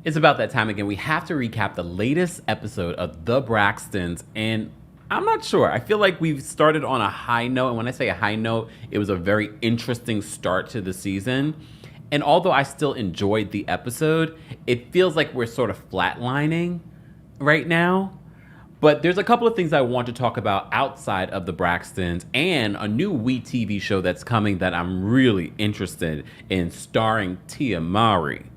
It's about that time again. We have to recap the latest episode of The Braxtons, and I'm not sure. I feel like we've started on a high note, and when I say a high note, it was a very interesting start to the season. And although I still enjoyed the episode, it feels like we're sort of flatlining right now. But there's a couple of things I want to talk about outside of The Braxtons and a new WE TV show that's coming that I'm really interested in, starring Mowry.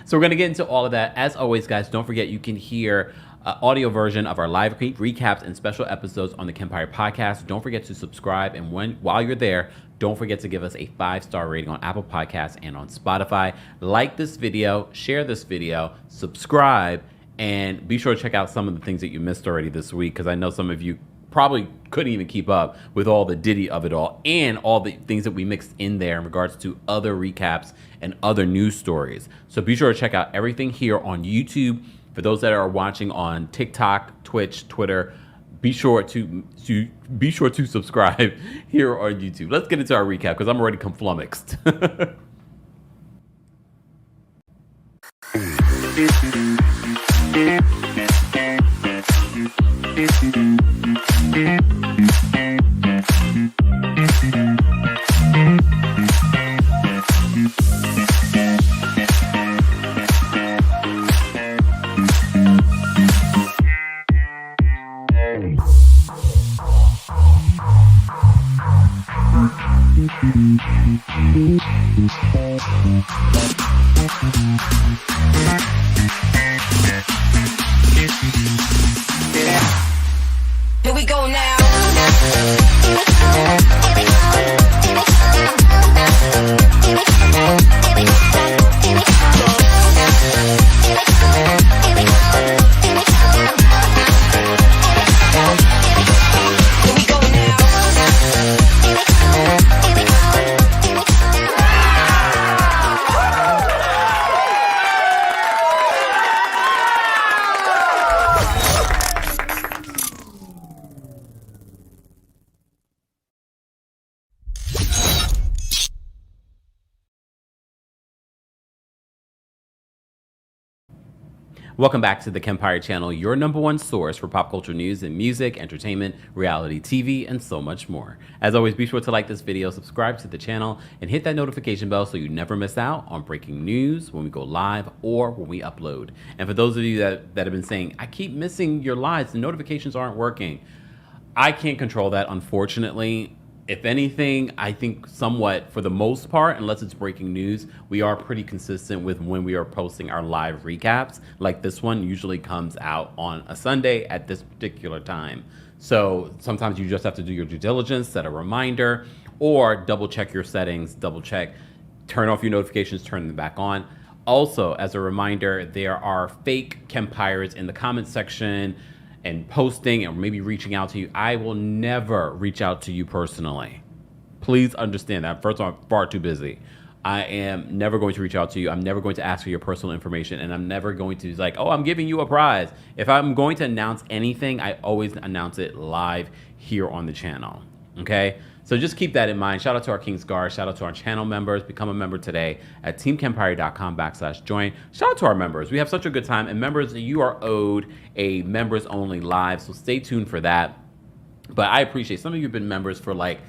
So we're going to get into all of that. As always, guys, don't forget you can hear audio version of our live recaps and special episodes on the Kempire podcast. Don't forget to subscribe. And while you're there, don't forget to give us a 5-star rating on Apple Podcasts and on Spotify. Like this video, share this video, subscribe, and be sure to check out some of the things that you missed already this week, because I know some of you probably couldn't even keep up with all the ditty of it all and all the things that we mixed in there in regards to other recaps and other news stories. So be sure to check out everything here on YouTube. For those that are watching on TikTok, Twitch, Twitter, be sure to subscribe here on YouTube. Let's get into our recap because I'm already flummoxed. Here we go now. Welcome back to the Kempire channel, your #1 source for pop culture news and music, entertainment, reality TV, and so much more. As always, be sure to like this video, subscribe to the channel, and hit that notification bell so you never miss out on breaking news when we go live or when we upload. And for those of you that have been saying, I keep missing your lives, the notifications aren't working. I can't control that, unfortunately. If anything, I think somewhat, for the most part, unless it's breaking news, we are pretty consistent with when we are posting our live recaps. Like this one usually comes out on a Sunday at this particular time. So sometimes you just have to do your due diligence, set a reminder, or double check your settings, double check, turn off your notifications, turn them back on. Also, as a reminder, there are fake Kempires in the comment section and posting and maybe reaching out to you. I will never reach out to you personally. Please understand that. First of all, I'm far too busy. I am never going to reach out to you. I'm never going to ask for your personal information, and I'm never going to like, oh, I'm giving you a prize. If I'm going to announce anything, I always announce it live here on the channel, okay? So just keep that in mind. Shout out to our King's Guard. Shout out to our channel members. Become a member today at TeamKempire.com/join. Shout out to our members. We have such a good time. And members, you are owed a members only live. So stay tuned for that. But I appreciate some of you have been members for like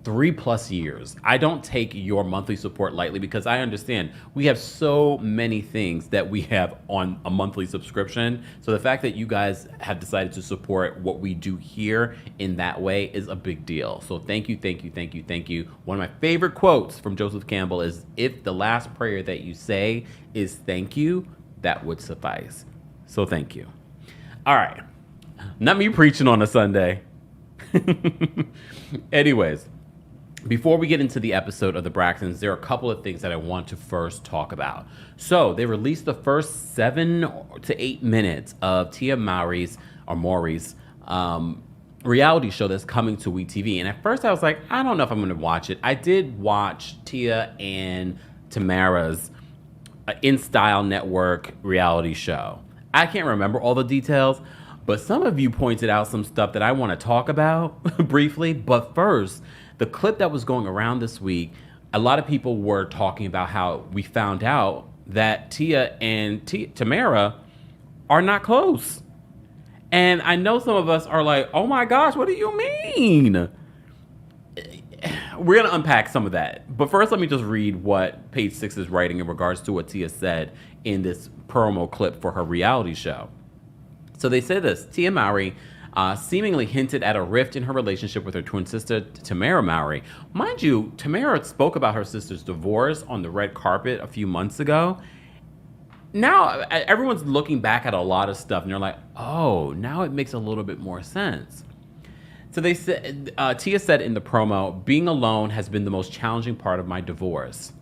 3+ years. I don't take your monthly support lightly because I understand we have so many things that we have on a monthly subscription. So the fact that you guys have decided to support what we do here in that way is a big deal. So thank you, thank you, thank you, thank you. One of my favorite quotes from Joseph Campbell is, if the last prayer that you say is thank you, that would suffice. So thank you. All right. Not me preaching on a Sunday. Anyways, before we get into the episode of The Braxtons, there are a couple of things that I want to first talk about. So they released the first 7 to 8 minutes of Mowry's reality show that's coming to WE TV. And at first I was like, I don't know if I'm going to watch it. I did watch Tia and Tamera's InStyle Network reality show. I can't remember all the details, but some of you pointed out some stuff that I want to talk about briefly. But first, the clip that was going around this week, a lot of people were talking about how we found out that Tia and Tamera are not close. And I know some of us are like, oh my gosh, what do you mean? We're going to unpack some of that. But first, let me just read what Page 6 is writing in regards to what Tia said in this promo clip for her reality show. So they say this: Tia Mowry seemingly hinted at a rift in her relationship with her twin sister, Tamera Mowry. Mind you, Tamera spoke about her sister's divorce on the red carpet a few months ago. Now, everyone's looking back at a lot of stuff, and they're like, oh, now it makes a little bit more sense. So they said, Tia said in the promo, being alone has been the most challenging part of my divorce.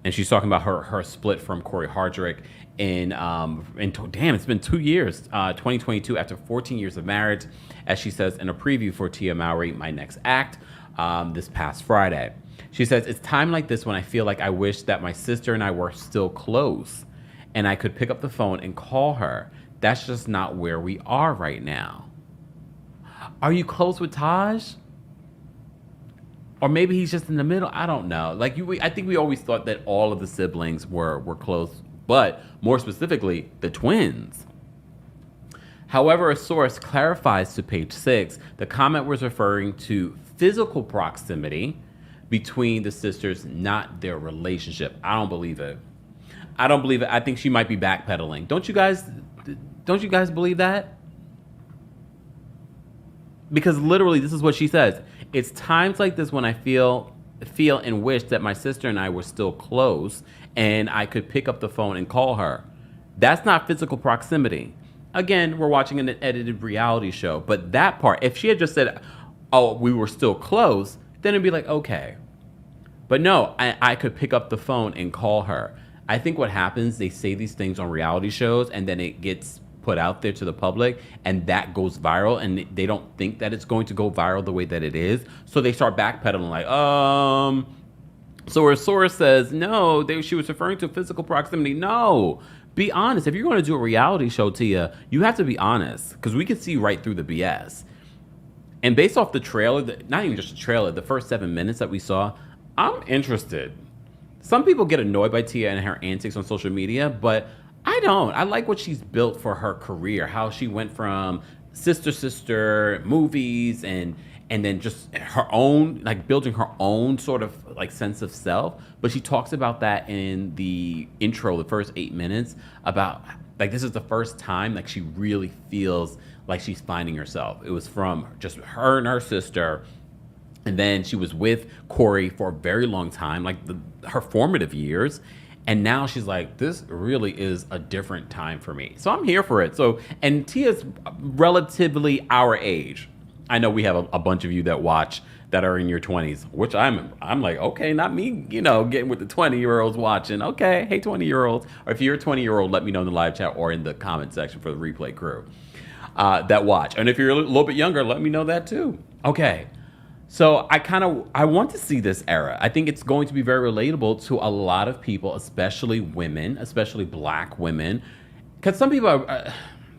And she's talking about her split from Corey Hardrick it's been 2 years, 2022, after 14 years of marriage, as she says in a preview for Tia Mowry, My Next Act, this past Friday. She says, it's time like this when I feel like I wish that my sister and I were still close and I could pick up the phone and call her. That's just not where we are right now. Are you close with Taj? Or maybe he's just in the middle. I don't know. I think we always thought that all of the siblings were close, but more specifically, the twins. However, a source clarifies to Page 6, the comment was referring to physical proximity between the sisters, not their relationship. I don't believe it. I think she might be backpedaling. Don't you guys believe that? Because literally, this is what she says. It's times like this when I feel and wish that my sister and I were still close and I could pick up the phone and call her. That's not physical proximity. Again, we're watching an edited reality show, but that part, if she had just said, oh, we were still close, then it'd be like, okay. But no, I could pick up the phone and call her. I think what happens, they say these things on reality shows and then it gets put out there to the public and that goes viral and they don't think that it's going to go viral the way that it is. So they start backpedaling like, so her source says, no, she was referring to physical proximity. No, be honest. If you're going to do a reality show, Tia, you have to be honest because we can see right through the BS. And based off the trailer, not even just the trailer, the first 7 minutes that we saw, I'm interested. Some people get annoyed by Tia and her antics on social media, but I don't. I like what she's built for her career, how she went from sister movies and then just her own, like building her own sort of like sense of self. But she talks about that in the intro, the first 8 minutes, about like this is the first time like she really feels like she's finding herself. It was from just her and her sister. And then she was with Corey for a very long time, like her formative years. And now she's like, this really is a different time for me. So I'm here for it. So, and Tia's relatively our age. I know we have a bunch of you that watch that are in your 20s, which I'm like, okay, not me, getting with the 20-year-olds watching. Okay, hey, 20-year-olds. Or if you're a 20-year-old, let me know in the live chat or in the comment section for the replay crew that watch. And if you're a little bit younger, let me know that too. Okay. So I want to see this era. I think it's going to be very relatable to a lot of people, especially women, especially black women. Because some people,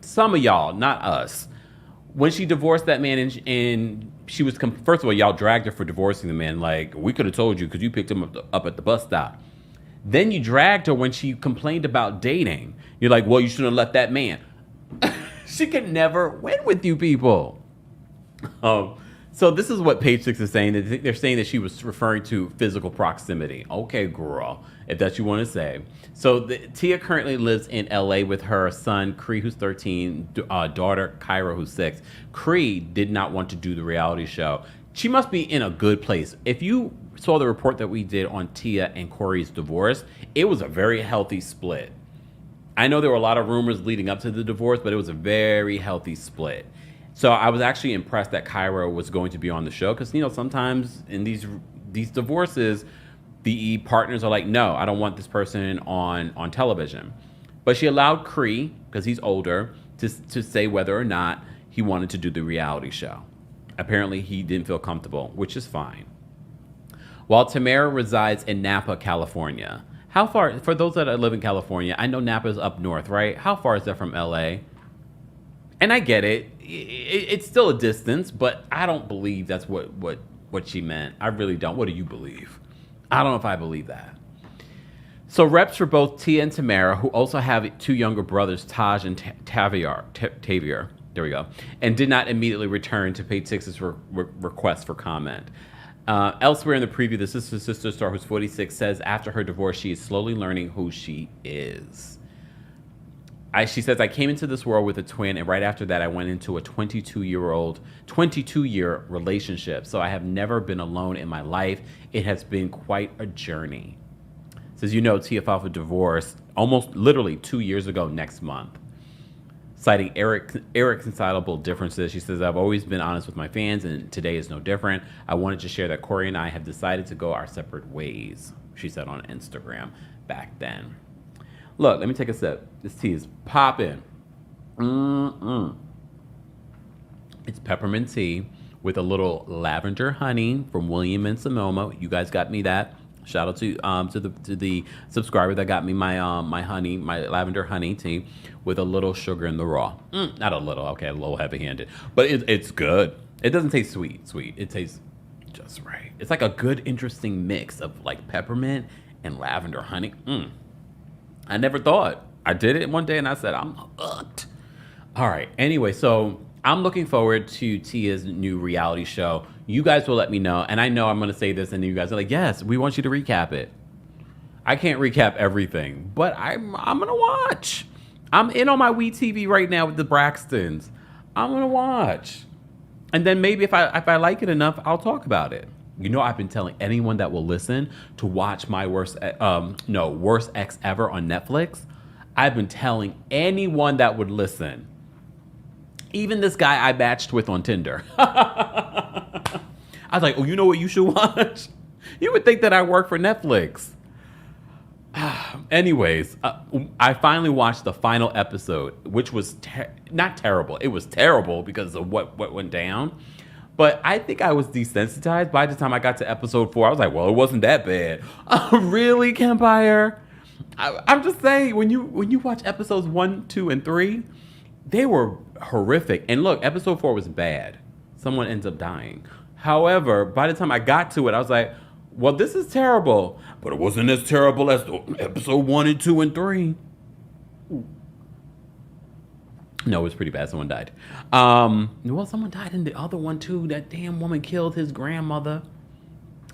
some of y'all, not us, when she divorced that man and she was, first of all, y'all dragged her for divorcing the man. Like, we could have told you because you picked him up at the bus stop. Then you dragged her when she complained about dating. You're like, well, you shouldn't have left that man. She could never win with you people. So this is what Page 6 is saying. They're saying that she was referring to physical proximity. Okay, girl, if that's what you want to say. So Tia currently lives in LA with her son, Cree, who's 13, daughter, Kyra, who's 6. Cree did not want to do the reality show. She must be in a good place. If you saw the report that we did on Tia and Corey's divorce, it was a very healthy split. I know there were a lot of rumors leading up to the divorce, but it was a very healthy split. So I was actually impressed that Kyra was going to be on the show because, sometimes in these divorces, the partners are like, no, I don't want this person on television. But she allowed Cree, because he's older, to say whether or not he wanted to do the reality show. Apparently, he didn't feel comfortable, which is fine. While Tamera resides in Napa, California. How far, for those that live in California, I know Napa is up north, right? How far is that from LA? And I get it. It's still a distance, but I don't believe that's what she meant. I really don't. What do you believe? I don't know if I believe that. So reps for both Tia and Tamera, who also have two younger brothers, Taj and Tavier, there we go, and did not immediately return to Page Six's request for comment. Elsewhere in the preview, the sister star, who's 46, says after her divorce, she is slowly learning who she is. She says, I came into this world with a twin, and right after that, I went into a 22-year relationship. So I have never been alone in my life. It has been quite a journey. Says, you know, Tia filed for divorce almost literally 2 years ago next month. Citing irreconcilable differences, she says, I've always been honest with my fans, and today is no different. I wanted to share that Corey and I have decided to go our separate ways, she said on Instagram back then. Look, let me take a sip. This tea is popping. It's peppermint tea with a little lavender honey from William and Sonoma. You guys got me that. Shout out to the subscriber that got me my my lavender honey tea with a little sugar in the raw. Not a little, okay, a little heavy-handed, but it's good. It doesn't taste sweet. It tastes just right. It's like a good, interesting mix of like peppermint and lavender honey. I never thought. I did it one day and I said, I'm hooked. All right. Anyway, so I'm looking forward to Tia's new reality show. You guys will let me know. And I know I'm going to say this and you guys are like, yes, we want you to recap it. I can't recap everything, but I'm going to watch. I'm in on my WeTV right now with the Braxtons. I'm going to watch. And then maybe if I like it enough, I'll talk about it. You know, I've been telling anyone that will listen to watch my worst ex ever on Netflix. I've been telling anyone that would listen. Even this guy I matched with on Tinder. I was like, oh, you know what you should watch? You would think that I work for Netflix. Anyways, I finally watched the final episode, which was not terrible. It was terrible because of what went down. But I think I was desensitized. By the time I got to episode 4, I was like, well, it wasn't that bad. Really, Kempire? I'm just saying, when you watch episodes 1, 2, and 3, they were horrific. And look, episode 4 was bad. Someone ends up dying. However, by the time I got to it, I was like, well, this is terrible. But it wasn't as terrible as episode 1 and 2 and 3. No, it was pretty bad. Someone died. Well, someone died in the other one, too. That damn woman killed his grandmother.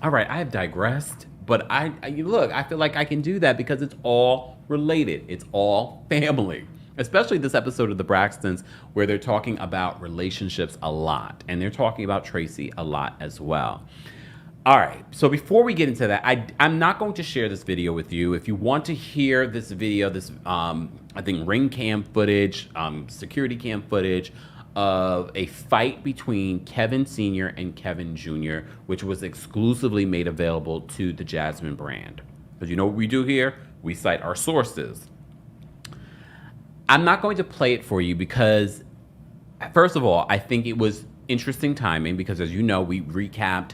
All right, I have digressed. But look, I feel like I can do that because it's all related. It's all family. Especially this episode of the Braxtons where they're talking about relationships a lot. And they're talking about Tracy a lot as well. All right, so before we get into that, I'm not going to share this video with you. If you want to hear this video, this, I think, ring cam footage, security cam footage of a fight between Kevin Sr. and Kevin Jr., which was exclusively made available to the Jasmine brand. Because you know what we do here? We cite our sources. I'm not going to play it for you because, first of all, I think it was interesting timing because, as you know, we recapped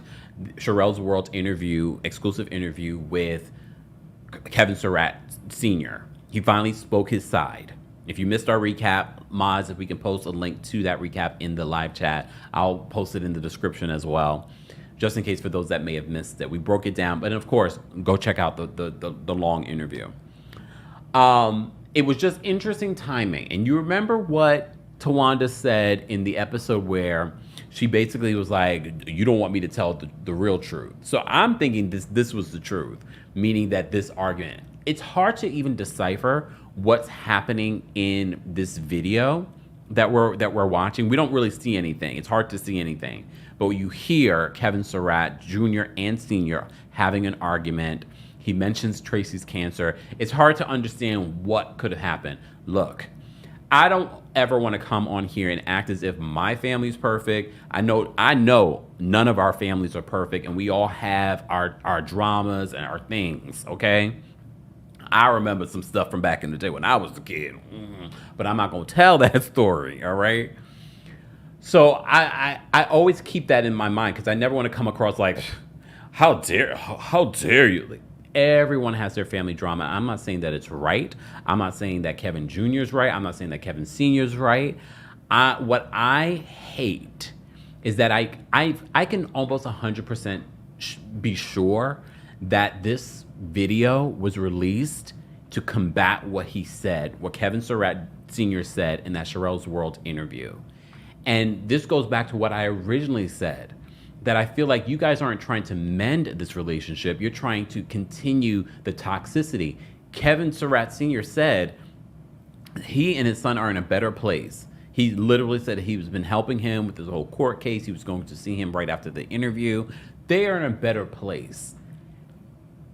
Sherelle's World interview, exclusive interview with Kevin Surratt Sr. He finally spoke his side. If you missed our recap, mods, if we can post a link to that recap in the live chat, I'll post it in the description as well, just in case for those that may have missed it. We broke it down, but of course, go check out the long interview. It was just interesting timing. And you remember what Towanda said in the episode where she basically was like, you don't want me to tell the real truth. So I'm thinking this was the truth, meaning that this argument, it's hard to even decipher what's happening in this video that we're watching. We don't really see anything. It's hard to see anything. But you hear Kevin Surratt Jr. and Sr. having an argument. He mentions Tracy's cancer. It's hard to understand what could have happened. Look, I don't ever want to come on here and act as if my family's perfect. I know none of our families are perfect, and we all have our dramas and our things, okay? I remember some stuff from back in the day when I was a kid, but I'm not going to tell that story, all right? So I always keep that in my mind because I never want to come across like, how dare you? Like, everyone has their family drama. I'm not saying that it's right. I'm not saying that Kevin Jr. is right. I'm not saying that Kevin Sr. is right. What I hate is that I can almost 100% be sure that this video was released to combat what he said, what Kevin Surratt Sr. said in that Sherelle's World interview. And this goes back to what I originally said, that I feel like you guys aren't trying to mend this relationship. You're trying to continue the toxicity. Kevin Surratt Sr. said he and his son are in a better place. He literally said he was been helping him with this whole court case. He was going to see him right after the interview. They are in a better place.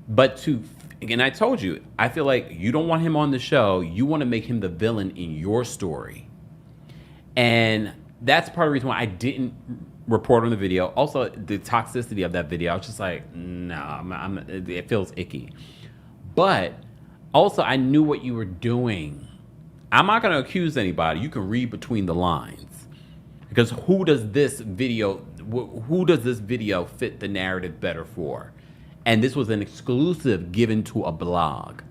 But again, I told you, I feel like you don't want him on the show. You want to make him the villain in your story. And that's part of the reason why I didn't report on the video. Also, the toxicity of that video, I was just like, no, it feels icky. But also, I knew what you were doing. I'm not going to accuse anybody. You can read between the lines. Because who does this video fit the narrative better for? And this was an exclusive given to a blog.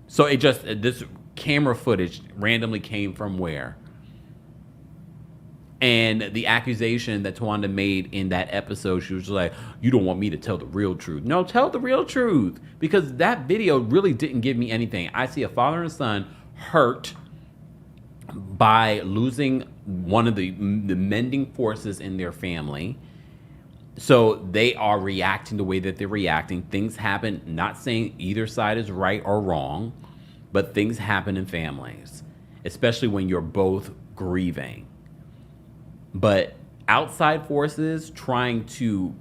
So this camera footage randomly came from where? And the accusation that Towanda made in that episode, she was like, you don't want me to tell the real truth. No, tell the real truth. Because that video really didn't give me anything. I see a father and son hurt by losing one of the mending forces in their family. So they are reacting the way that they're reacting. Things happen, not saying either side is right or wrong, but things happen in families, especially when you're both grieving. But outside forces trying to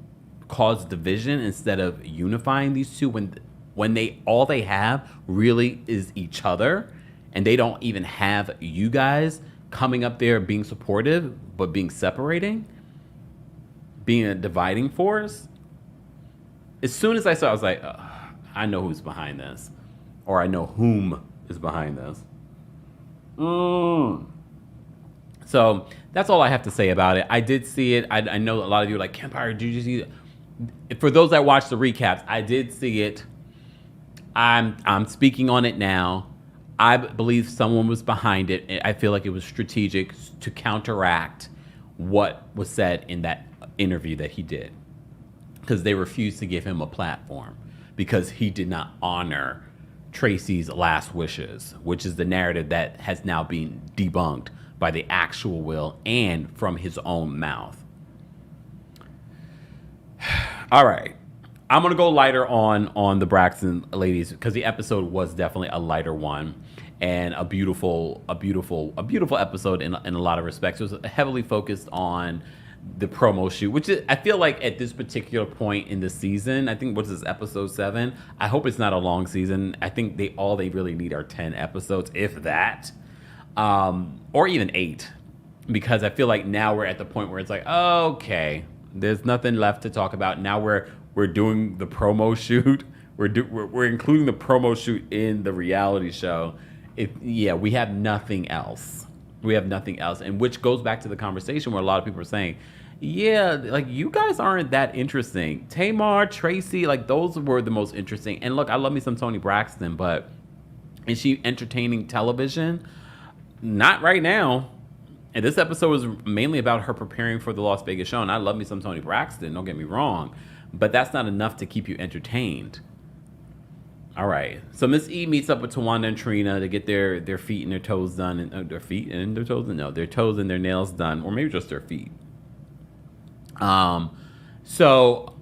cause division instead of unifying these two when all they have really is each other, and they don't even have you guys coming up there being supportive, but being separating, being a dividing force. As soon as I saw it, I was like, I know who's behind this. Or I know whom is behind this. So that's all I have to say about it. I did see it. I know a lot of you are like, Kempire, did you see it? For those that watch the recaps, I did see it. I'm speaking on it now. I believe someone was behind it. I feel like it was strategic to counteract what was said in that interview that he did, because they refused to give him a platform because he did not honor Tracy's last wishes, which is the narrative that has now been debunked by the actual will and from his own mouth. All right. I'm going to go lighter on the Braxton ladies, because the episode was definitely a lighter one and a beautiful episode in a lot of respects. It was heavily focused on the promo shoot, which is, I feel like at this particular point in the season, I think, what's this, episode 7? I hope it's not a long season. I think they really need are 10 episodes, if that, or even 8, because I feel like now we're at the point where it's like, okay, there's nothing left to talk about. Now we're doing the promo shoot. We're including the promo shoot in the reality show. We have nothing else. We have nothing else. And which goes back to the conversation where a lot of people are saying, yeah, like, you guys aren't that interesting. Tamar, Tracy, like, those were the most interesting. And look, I love me some Toni Braxton, but is she entertaining television? Not right now. And this episode was mainly about her preparing for the Las Vegas show. And I love me some Toni Braxton, don't get me wrong. But that's not enough to keep you entertained. All right. So Miss E meets up with Towanda and Trina to get their feet and their toes done. And their feet and their toes? No, their toes and their nails done. Or maybe just their feet. So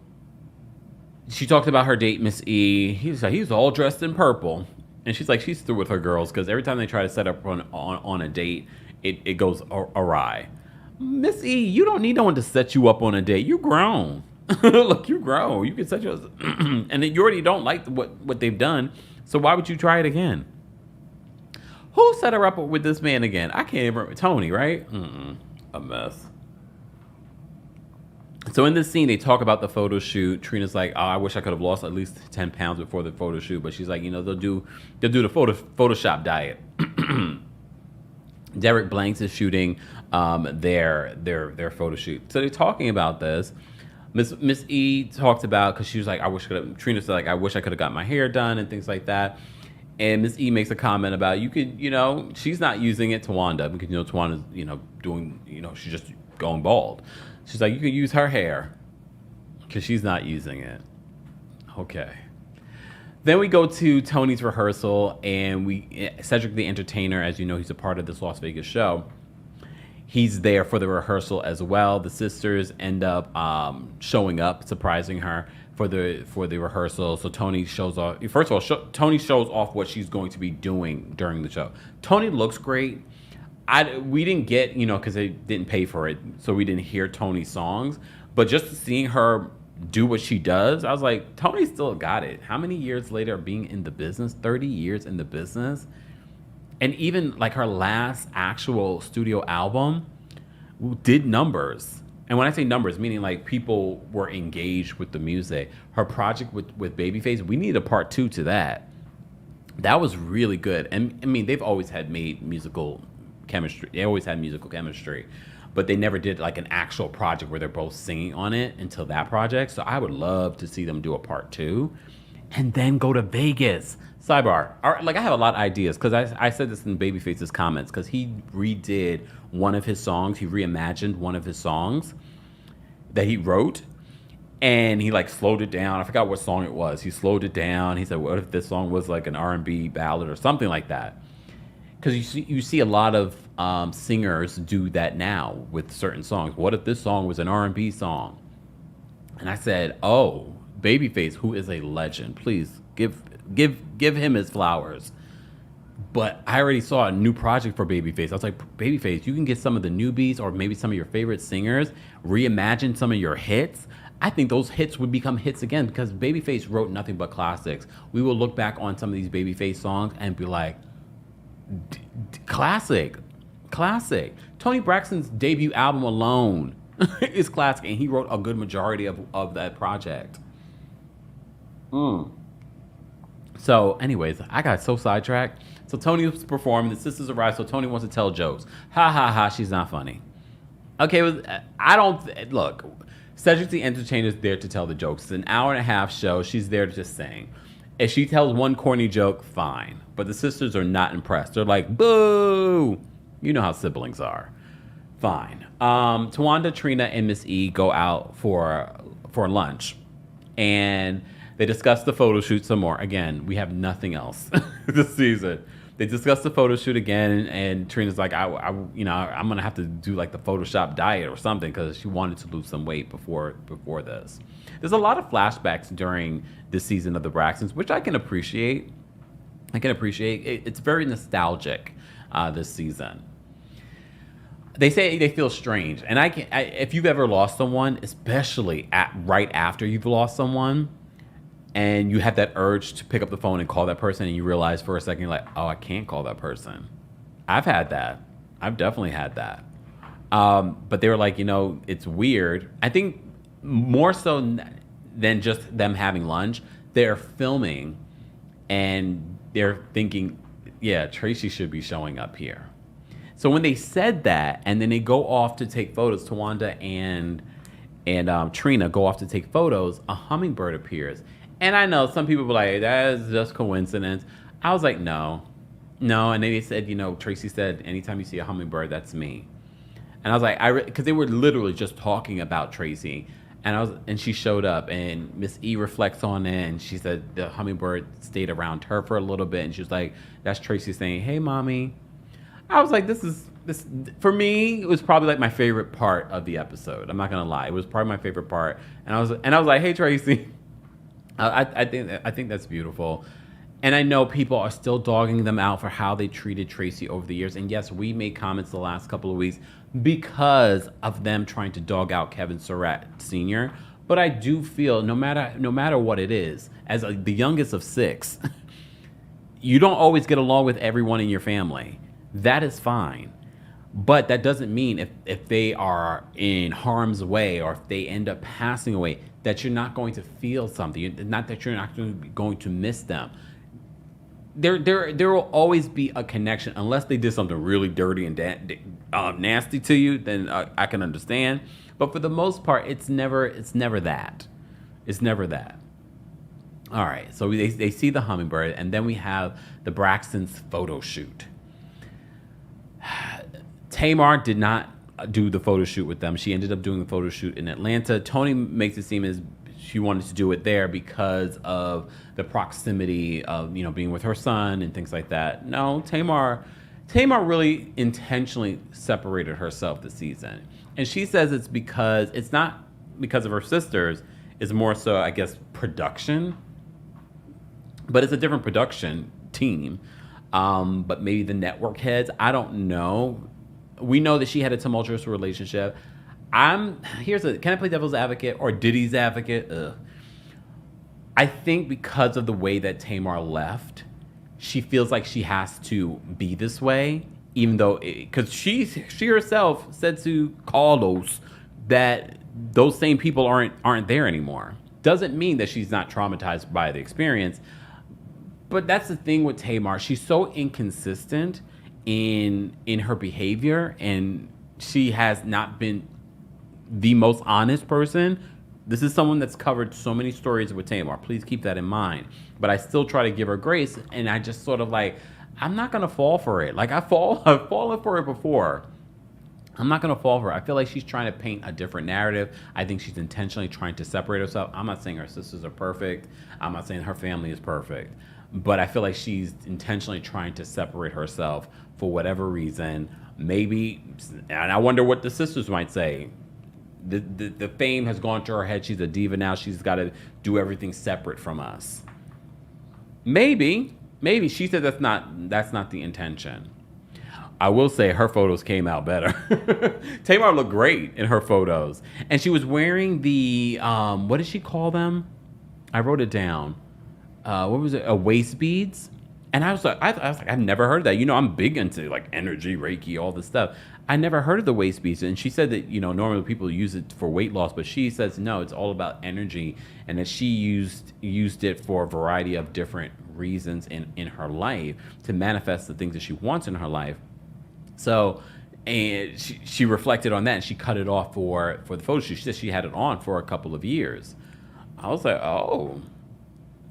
she talked about her date, Miss E. He's all dressed in purple. And she's like, she's through with her girls, because every time they try to set up on a date, it goes awry. Miss E, you don't need no one to set you up on a date. You're grown. Look, you grow. You can set yours, and then you already don't like what they've done. So why would you try it again? Who set her up with this man again? I can't remember. Toni, right? A mess. So in this scene, they talk about the photo shoot. Trina's like, "Oh, I wish I could have lost at least 10 pounds before the photo shoot," but she's like, they'll do the Photoshop diet. Derek Blanks is shooting their photo shoot. So they're talking about this. Miss E talked about, because she was like, Trina said, like, I wish I could have got my hair done and things like that. And Miss E makes a comment about, she's not using it, Towanda, because, Towanda's, doing, she's just going bald. She's like, you could use her hair because she's not using it. Okay. Then we go to Tony's rehearsal, and Cedric the Entertainer, as you know, he's a part of this Las Vegas show. He's there for the rehearsal as well. The sisters end up showing up, surprising her for the rehearsal. So Tony shows off. First of all, Tony shows off what she's going to be doing during the show. Tony looks great. We didn't get, because they didn't pay for it, so we didn't hear Tony's songs. But just seeing her do what she does, I was like, Tony still got it. How many years later being in the business? 30 years in the business. And even like her last actual studio album did numbers. And when I say numbers, meaning like people were engaged with the music. Her project with Babyface, we need a part 2 to that. That was really good. And I mean, they've always had musical chemistry. They always had musical chemistry. But they never did like an actual project where they're both singing on it until that project. So I would love to see them do a part 2 and then go to Vegas. Sidebar. Like, I have a lot of ideas because I said this in Babyface's comments because he redid one of his songs. He reimagined one of his songs that he wrote, and he like slowed it down. I forgot what song it was. He slowed it down. He said, what if this song was like an R&B ballad or something like that? Because you see a lot of singers do that now with certain songs. What if this song was an R&B song? And I said, oh, Babyface, who is a legend, please give him his flowers. But I already saw a new project for Babyface. I was like, Babyface, you can get some of the newbies or maybe some of your favorite singers, reimagine some of your hits. I think those hits would become hits again because Babyface wrote nothing but classics. We will look back on some of these Babyface songs and be like, classic. Toni Braxton's debut album alone is classic, and he wrote a good majority of that project. So anyways, I got so sidetracked. So Toni was performing, the sisters arrived, so Toni wants to tell jokes. Ha ha ha, she's not funny. Okay, look, Cedric the Entertainer's there to tell the jokes. It's an hour and a half show, she's there to just sing. If she tells one corny joke, fine. But the sisters are not impressed. They're like, boo! You know how siblings are. Fine. Towanda, Trina, and Miss E go out for lunch. And they discuss the photo shoot some more. Again, we have nothing else this season. They discuss the photo shoot again, and Trina's like, I'm gonna have to do like the Photoshop diet or something because she wanted to lose some weight before this. There's a lot of flashbacks during this season of the Braxtons, which I can appreciate. It's very nostalgic this season. They say they feel strange, and if you've ever lost someone, especially right after you've lost someone, and you have that urge to pick up the phone and call that person, and you realize for a second, you're like, oh, I can't call that person. I've had that. I've definitely had that. But they were like, it's weird. I think more so than just them having lunch, they're filming, and they're thinking, yeah, Tracy should be showing up here. So when they said that, and then they go off to take photos, Towanda and Trina go off to take photos, a hummingbird appears. And I know some people were like, that is just coincidence. I was like, no. And then they said, Tracy said, anytime you see a hummingbird, that's me. And I was like, because they were literally just talking about Tracy. And she showed up, and Miss E reflects on it, and she said the hummingbird stayed around her for a little bit, and she was like, that's Tracy saying, hey, mommy. I was like, this for me, it was probably like my favorite part of the episode. I'm not gonna lie, it was probably my favorite part. And I was like, hey, Tracy. I think that's beautiful. And I know people are still dogging them out for how they treated Tracy over the years. And yes, we made comments the last couple of weeks because of them trying to dog out Kevin Surratt Sr. But I do feel no matter what it is, as the youngest of 6, you don't always get along with everyone in your family. That is fine. But that doesn't mean if they are in harm's way or if they end up passing away, that you're not going to feel something. Not that you're not going to miss them. There will always be a connection unless they did something really dirty and nasty to you. Then I can understand. But for the most part, it's never that. It's never that. All right. So they see the hummingbird, and then we have the Braxtons photo shoot. Tamar did not do the photo shoot with them. She ended up doing the photo shoot in Atlanta. Toni makes it seem as she wanted to do it there because of the proximity of, you know, being with her son and things like that. No, Tamar really intentionally separated herself this season. And she says it's not because of her sisters, it's more so, I guess, production. But it's a different production team. But maybe the network heads, I don't know. We know that she had a tumultuous relationship. Can I play devil's advocate or Diddy's advocate? Ugh. I think because of the way that Tamar left, she feels like she has to be this way, even though, because she herself said to Carlos that those same people aren't there anymore. Doesn't mean that she's not traumatized by the experience, but that's the thing with Tamar. She's so inconsistent in her behavior, and she has not been the most honest person. This is someone that's covered so many stories with Tamar. Please keep that in mind. But I still try to give her grace, and I just sort of like, I'm not gonna fall for it. Like I've fallen for it before. I'm not gonna fall for it. I feel like she's trying to paint a different narrative. I think she's intentionally trying to separate herself. I'm not saying her sisters are perfect. I'm not saying her family is perfect. But I feel like she's intentionally trying to separate herself for whatever reason. Maybe, and I wonder what the sisters might say. The fame has gone to her head. She's a diva now. She's got to do everything separate from us. Maybe she said that's not the intention. I will say her photos came out better. Tamar looked great in her photos, and she was wearing the what did she call them? I wrote it down. What was it? Waist beads. And I was like, I've never heard of that. You know, I'm big into like energy, Reiki, all this stuff. I never heard of the waist beads. And she said that, you know, normally people use it for weight loss, but she says no, it's all about energy, and that she used it for a variety of different reasons in her life to manifest the things that she wants in her life. So, and she reflected on that, and she cut it off for the photo shoot. She said she had it on for a couple of years. I was like, oh,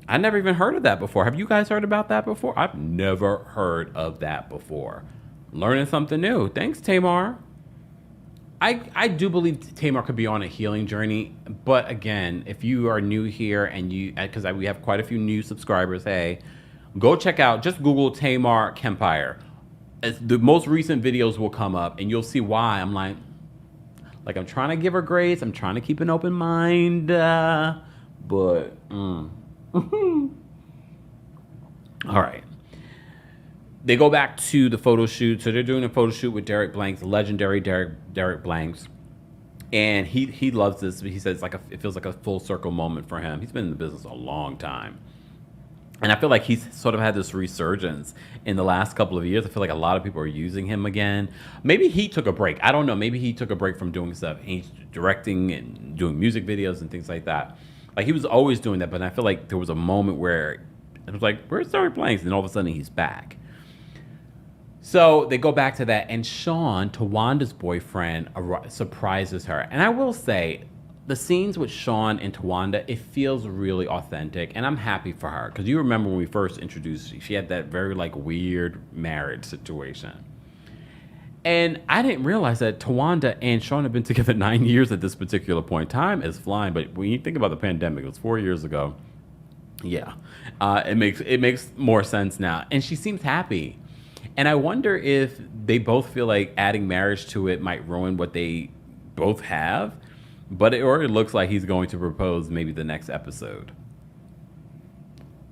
I never even heard of that before. Have you guys heard about that before? I've never heard of that before. Learning something new. Thanks, Tamar. I do believe Tamar could be on a healing journey. But again, if you are new here and because we have quite a few new subscribers, hey, go check out, just Google Tamar Kempire. The most recent videos will come up, and you'll see why I'm like I'm trying to give her grace. I'm trying to keep an open mind. But, all right. They go back to the photo shoot. So they're doing a photo shoot with Derek Blanks, legendary Derek Blanks. And he loves this. He says it feels like a full circle moment for him. He's been in the business a long time. And I feel like he's sort of had this resurgence in the last couple of years. I feel like a lot of people are using him again. Maybe he took a break. I don't know. Maybe he took a break from doing stuff. He's directing and doing music videos and things like that. Like, he was always doing that, but I feel like there was a moment where it was like, where's Derek Blanks? And all of a sudden he's back. So they go back to that, and Sean, Towanda's boyfriend, surprises her. And I will say, the scenes with Sean and Towanda, it feels really authentic, and I'm happy for her. Because you remember when we first introduced, she had that very weird marriage situation. And I didn't realize that Towanda and Sean have been together 9 years at this particular point. Time is flying, but when you think about the pandemic, it was 4 years ago. Yeah, it makes more sense now. And she seems happy. And I wonder if they both feel like adding marriage to it might ruin what they both have. But it looks like he's going to propose maybe the next episode.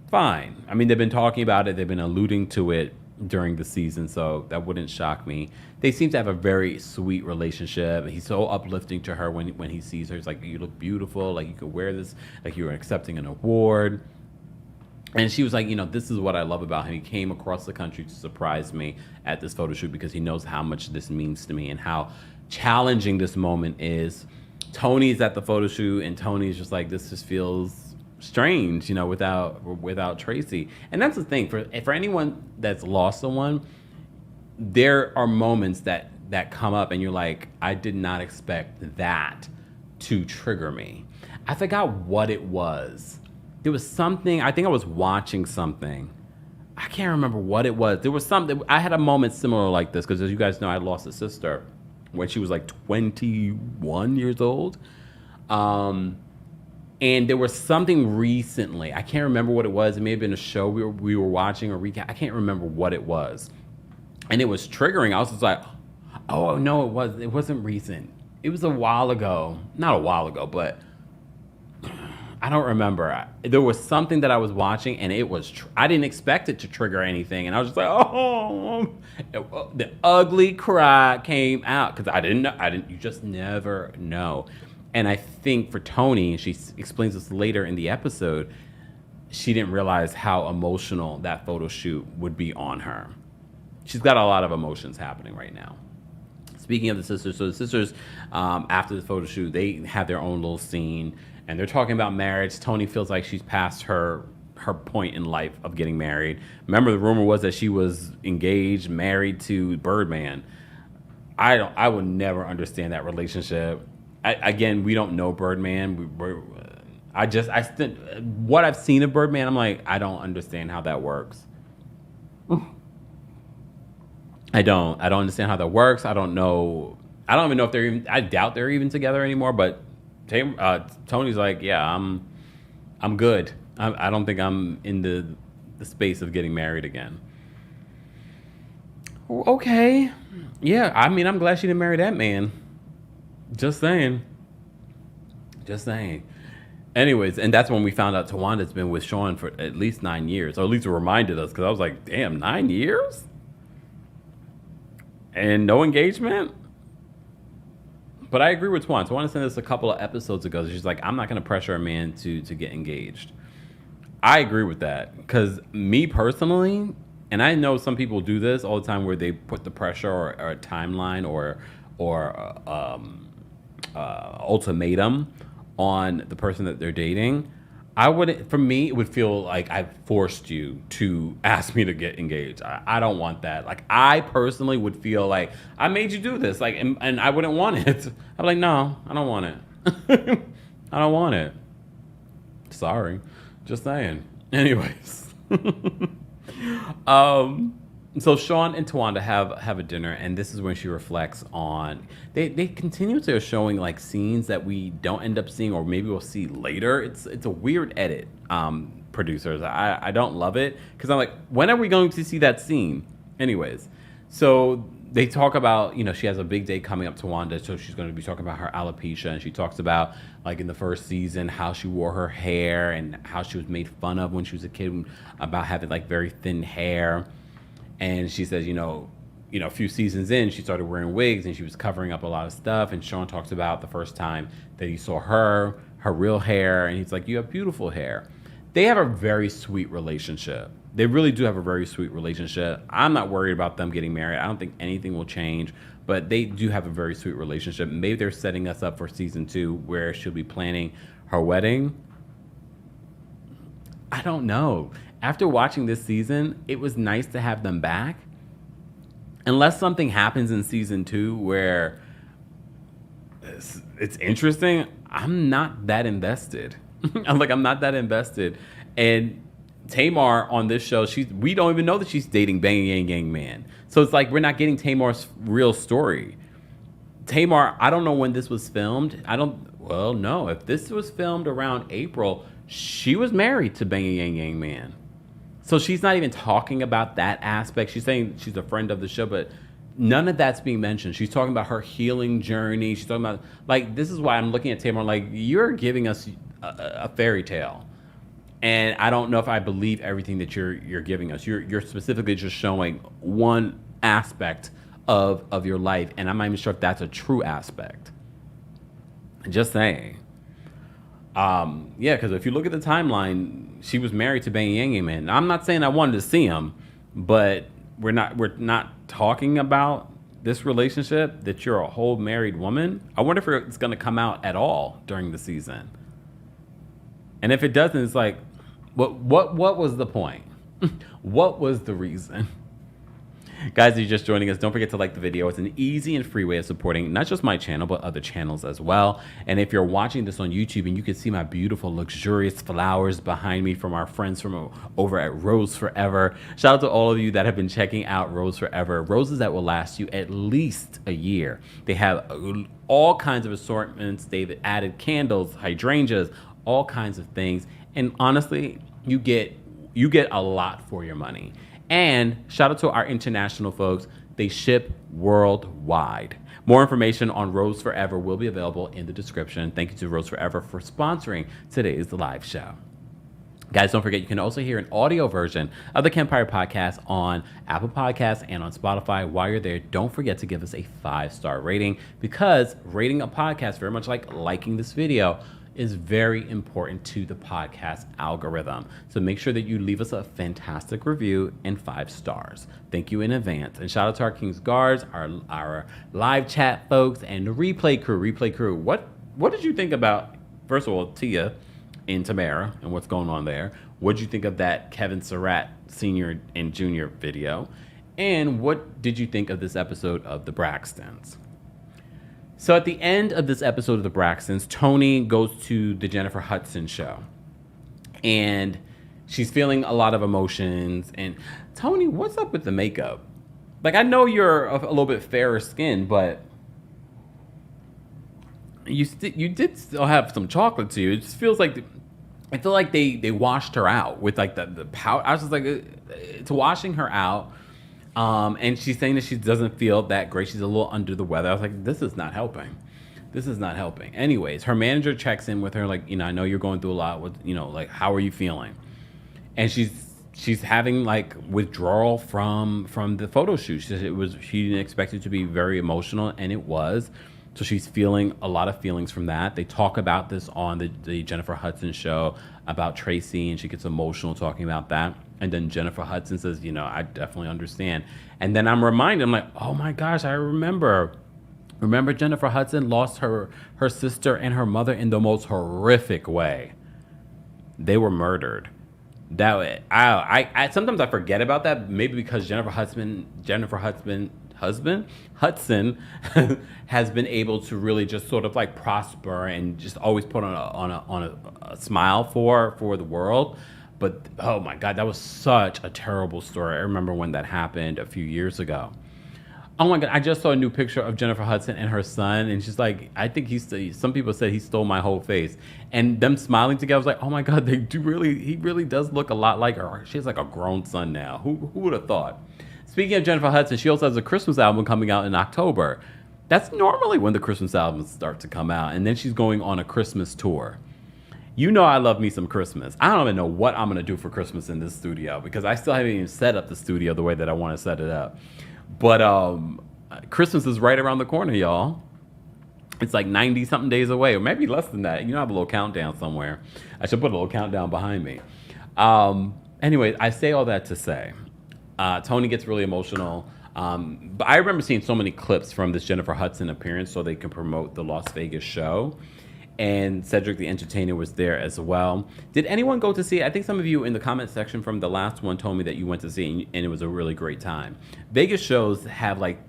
Fine. I mean, they've been talking about it. They've been alluding to it during the season, so that wouldn't shock me. They seem to have a very sweet relationship. He's so uplifting to her when he sees her. He's like, you look beautiful. Like, you could wear this. Like, you're accepting an award. And she was like, this is what I love about him. He came across the country to surprise me at this photo shoot because he knows how much this means to me and how challenging this moment is. Toni's at the photo shoot, and Toni's just like, this just feels strange, without Tracy. And that's the thing, for anyone that's lost someone, there are moments that come up and you're like, I did not expect that to trigger me. I forgot what it was. There was something, I think I was watching something. I can't remember what it was. There was something, I had a moment similar like this, because as you guys know, I lost a sister when she was like 21 years old. And And there was something recently. I can't remember what it was. It may have been a show we were watching or recap. I can't remember what it was. And it was triggering. I was just like, oh, no, it wasn't recent. It was a while ago. Not a while ago, but I don't remember. There was something that I was watching, and it was, I didn't expect it to trigger anything. And I was just like, oh, the ugly cry came out because I didn't know. You just never know. And I think for Toni, and she explains this later in the episode, she didn't realize how emotional that photo shoot would be on her. She's got a lot of emotions happening right now. Speaking of the sisters, so the sisters, after the photo shoot, they have their own little scene, and they're talking about marriage. Toni feels like she's past her point in life of getting married. Remember, the rumor was that she was engaged, married to Birdman. I would never understand that relationship. Again, we don't know Birdman. What I've seen of Birdman, I'm like, I don't understand how that works. I don't understand how that works. I don't know. I don't even know if they're even. I doubt they're even together anymore. But Toni's like, yeah, I'm good. I don't think I'm in the space of getting married again. Okay, yeah. I mean, I'm glad she didn't marry that man. Just saying. Anyways, and that's when we found out Towanda's been with Sean for at least 9 years, or at least it reminded us, because I was like, damn, 9 years? And no engagement? But I agree with Twan. Tawanda said this a couple of episodes ago. She's like, I'm not going to pressure a man to get engaged. I agree with that, because me personally, and I know some people do this all the time where they put the pressure or a timeline or ultimatum on the person that they're dating. For me, it would feel like I forced you to ask me to get engaged. I don't want that. Like, I personally would feel like I made you do this, like, and I wouldn't want it. I'm like, no, I don't want it. I don't want it. Sorry, just saying. Anyways, so Sean and Towanda have a dinner, and this is when she reflects on, they continuously are showing like scenes that we don't end up seeing, or maybe we'll see later. It's a weird edit, producers. I don't love it, because I'm like, when are we going to see that scene? Anyways, so they talk about, she has a big day coming up, Towanda, so she's going to be talking about her alopecia, and she talks about, like, in the first season, how she wore her hair and how she was made fun of when she was a kid about having like very thin hair. And she says, a few seasons in, she started wearing wigs and she was covering up a lot of stuff. And Sean talks about the first time that he saw her real hair. And he's like, you have beautiful hair. They have a very sweet relationship. They really do have a very sweet relationship. I'm not worried about them getting married. I don't think anything will change. But they do have a very sweet relationship. Maybe they're setting us up for season 2 where she'll be planning her wedding. I don't know. After watching this season, it was nice to have them back. Unless something happens in season 2 where it's interesting, I'm not that invested. I'm not that invested. And Tamar on this show, we don't even know that she's dating Bang Yang Gang Man. So it's like we're not getting Tamar's real story. Tamar, I don't know when this was filmed. No. If this was filmed around April, she was married to Bang Yang Gang Man. So she's not even talking about that aspect. She's saying she's a friend of the show, but none of that's being mentioned. She's talking about her healing journey. She's talking about, like, this is why I'm looking at Tamar like, you're giving us a fairy tale. And I don't know if I believe everything that you're giving us. You're specifically just showing one aspect of your life, and I'm not even sure if that's a true aspect. Just saying. Yeah, because if you look at the timeline, she was married to Bang Yang Man. I'm not saying I wanted to see him, but we're not talking about this relationship, that you're a whole married woman. I wonder if it's going to come out at all during the season. And if it doesn't, it's like, what was the point? What was the reason? Guys, if you're just joining us, don't forget to like the video. It's an easy and free way of supporting not just my channel, but other channels as well. And if you're watching this on YouTube and you can see my beautiful, luxurious flowers behind me from our friends from over at Rose Forever, shout out to all of you that have been checking out Rose Forever. Roses that will last you at least a year. They have all kinds of assortments. They've added candles, hydrangeas, all kinds of things. And honestly, you get a lot for your money. And shout out to our international folks. They ship worldwide. More information on Rose Forever will be available in the description. Thank you to Rose Forever for sponsoring today's live show. Guys, don't forget, you can also hear an audio version of the Kempire podcast on Apple Podcasts and on Spotify. While you're there, don't forget to give us a 5-star rating, because rating a podcast, very much like liking this video, is very important to the podcast algorithm. So make sure that you leave us a fantastic review and 5 stars. Thank you in advance. And shout out to our King's Guards, our live chat folks, and the replay crew. What did you think about, first of all, Tia in Tamera and what's going on there? What did you think of that Kevin Surratt Sr. and Jr. video? And what did you think of this episode of the Braxtons? So at the end of this episode of the Braxtons, Toni goes to the Jennifer Hudson show. And she's feeling a lot of emotions. And Toni, what's up with the makeup? Like, I know you're a little bit fairer skinned, but you did still have some chocolate to you. It just feels like I feel like they washed her out with like the powder. I was just like, it's washing her out. And she's saying that she doesn't feel that great. She's a little under the weather. I was like, this is not helping. This is not helping. Anyways, her manager checks in with her, like, I know you're going through a lot with, like, how are you feeling? And she's having like withdrawal from the photo shoot. She said she didn't expect it to be very emotional, and it was. So she's feeling a lot of feelings from that. They talk about this on the Jennifer Hudson show about Tracy, and she gets emotional talking about that. And then Jennifer Hudson says, I definitely understand. And then I'm reminded, I'm like, oh my gosh, I remember Jennifer Hudson lost her sister and her mother in the most horrific way. They were murdered. That I sometimes I forget about that, maybe because Jennifer Hudson has been able to really just sort of like prosper and just always put on a smile for the world. But oh my God, that was such a terrible story. I remember when that happened a few years ago. Oh my God, I just saw a new picture of Jennifer Hudson and her son, and she's like, I think some people said he stole my whole face. And them smiling together, I was like, oh my God, he really does look a lot like her. She has like a grown son now. Who would have thought? Speaking of Jennifer Hudson, she also has a Christmas album coming out in October. That's normally when the Christmas albums start to come out. And then she's going on a Christmas tour. I love me some Christmas. I don't even know what I'm going to do for Christmas in this studio, because I still haven't even set up the studio the way that I want to set it up. But Christmas is right around the corner, y'all. It's like 90-something days away, or maybe less than that. I have a little countdown somewhere. I should put a little countdown behind me. Anyway, I say all that to say, Toni gets really emotional. But I remember seeing so many clips from this Jennifer Hudson appearance so they can promote the Las Vegas show. And Cedric the Entertainer was there as well. Did anyone go to see it? I think some of you in the comment section from the last one told me that you went to see it, and it was a really great time. Vegas shows have like,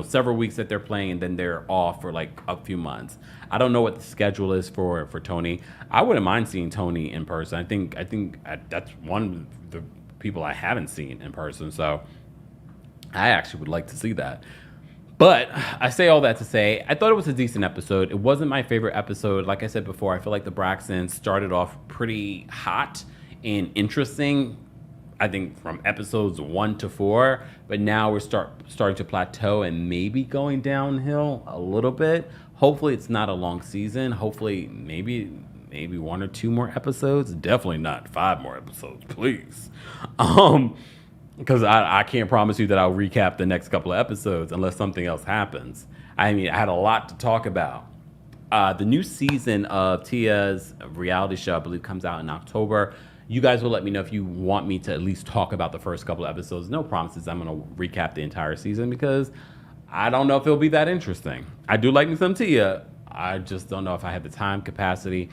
several weeks that they're playing, and then they're off for like a few months. I don't know what the schedule is for Toni. I wouldn't mind seeing Toni in person. I think that's one of the people I haven't seen in person. So I actually would like to see that. But I say all that to say, I thought it was a decent episode. It wasn't my favorite episode. Like I said before, I feel like the Braxtons started off pretty hot and interesting, I think from episodes 1 to 4. But now we're starting to plateau and maybe going downhill a little bit. Hopefully it's not a long season. Hopefully maybe 1 or 2 more episodes. Definitely not 5 more episodes, please. Because I can't promise you that I'll recap the next couple of episodes unless something else happens. I had a lot to talk about. The new season of Tia's reality show, I believe, comes out in October. You guys will let me know if you want me to at least talk about the first couple of episodes. No promises I'm going to recap the entire season, because I don't know if it'll be that interesting. I do like me some Tia. I just don't know if I have the time, capacity,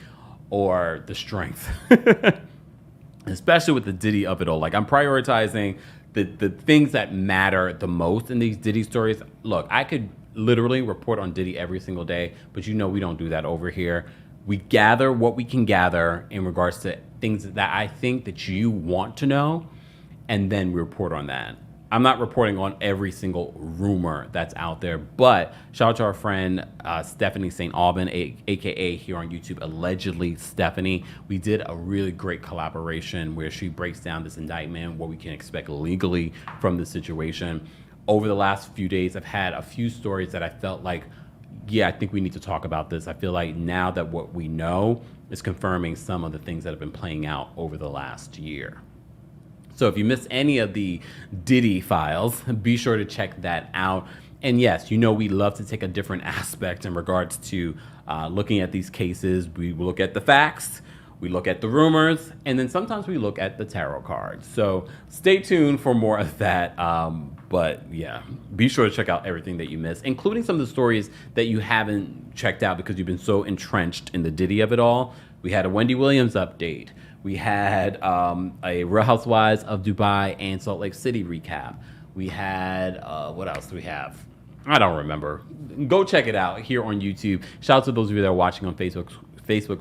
or the strength. Especially with the Diddy of it all. Like, I'm prioritizing the things that matter the most in these Diddy stories. Look, I could literally report on Diddy every single day, but we don't do that over here. We gather what we can gather in regards to things that I think that you want to know, and then we report on that. I'm not reporting on every single rumor that's out there, but shout out to our friend Stephanie St. Aubin, aka here on YouTube, allegedly Stephanie. We did a really great collaboration where she breaks down this indictment, what we can expect legally from this situation. Over the last few days, I've had a few stories that I felt like, yeah, I think we need to talk about this. I feel like now that what we know is confirming some of the things that have been playing out over the last year. So if you missed any of the Diddy files, be sure to check that out. And yes, you know we love to take a different aspect in regards to looking at these cases. We look at the facts, we look at the rumors, and then sometimes we look at the tarot cards. So stay tuned for more of that. But yeah, be sure to check out everything that you missed, including some of the stories that you haven't checked out because you've been so entrenched in the Diddy of it all. We had a Wendy Williams update. We had a Real Housewives of Dubai and Salt Lake City recap. We had, what else do we have? I don't remember. Go check it out here on YouTube. Shout out to those of you that are watching on Facebook,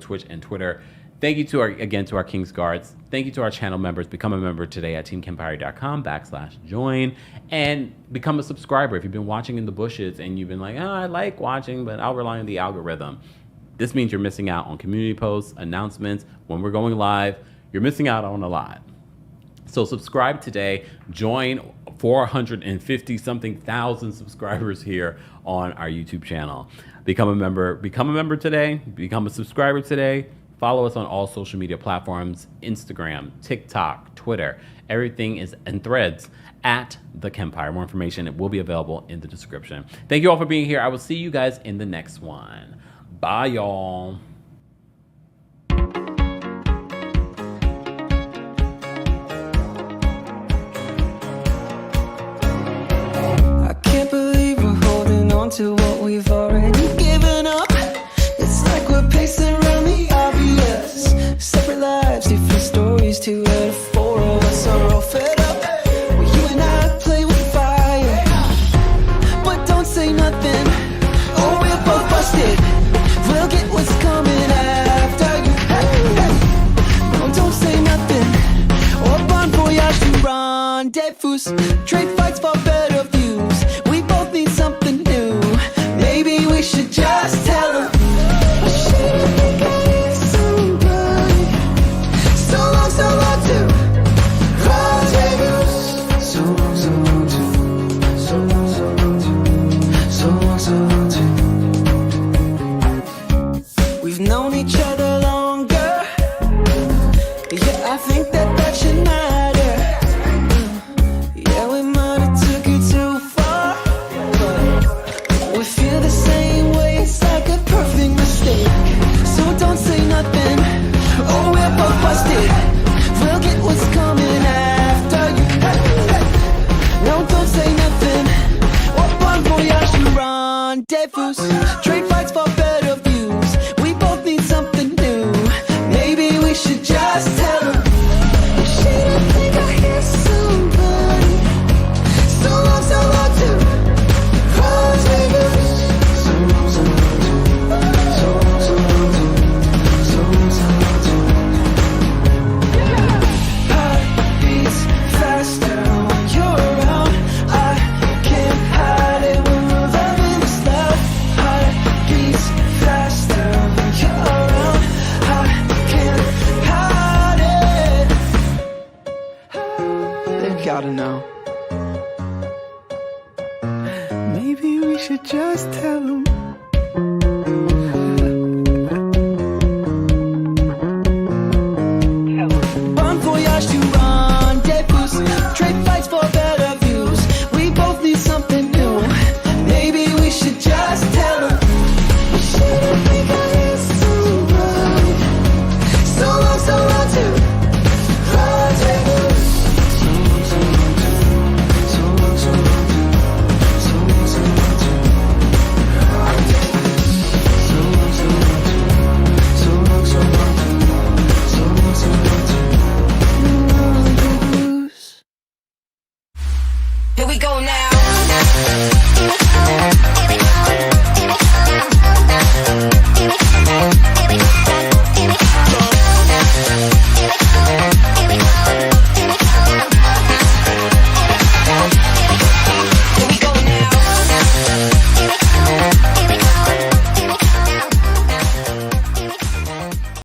Twitch, and Twitter. Thank you to our King's Guards. Thank you to our channel members. Become a member today at TeamKempire.com/join and become a subscriber. If you've been watching in the bushes and you've been like, oh, I like watching, but I'll rely on the algorithm. This means you're missing out on community posts, announcements, when we're going live. You're missing out on a lot. So subscribe today. Join 450 something thousand subscribers here on our YouTube channel. Become a member today. Become a subscriber today. Follow us on all social media platforms, Instagram, TikTok, Twitter. Everything is in Threads at TheKempire. More information, it will be available in the description. Thank you all for being here. I will see you guys in the next one. Bye, y'all. I can't believe we're holding on to what we've already given up. It's like we're pacing around the obvious. Separate lives, different stories. 2 out of 4 of us are all fed up. Well, you and I play with fire, but don't say nothing. Oh, we're both busted. We'll get what's coming after you. No, don't say nothing. Or bon voyage to rendezvous. Trade fights for better views. We both need something new. Maybe we should just tell them. I should've think I hit somebody. So long to rendezvous. So long to. So long to. So long to. We've known each other longer. Yeah, I think that should matter. Yeah, we might have took it too far, but we feel the same way. It's like a perfect mistake. So don't say nothing. Oh, we're both busted. We'll get what's coming after you. No, don't say nothing. Or bon voyage to rendezvous. Trade fights for better views. We both need something new. Maybe we should just tell them. I should've think I hit somebody. So long to rendezvous. So long to. So long to. So long to. Heart beats faster when you're around. I can't hide it when we're loving this loud. Heart beats faster when you're around. I can't hide it. They've gotta know. Maybe we should just tell them. Bon voyage to rendezvous. Trade fights for better views. We both need something new. Maybe we should just tell them. I should've think I hit somebody. So long to rendezvous. So long to. So long to. So long to. So long to. So long to. So long to. Rendezvous. Here we go now.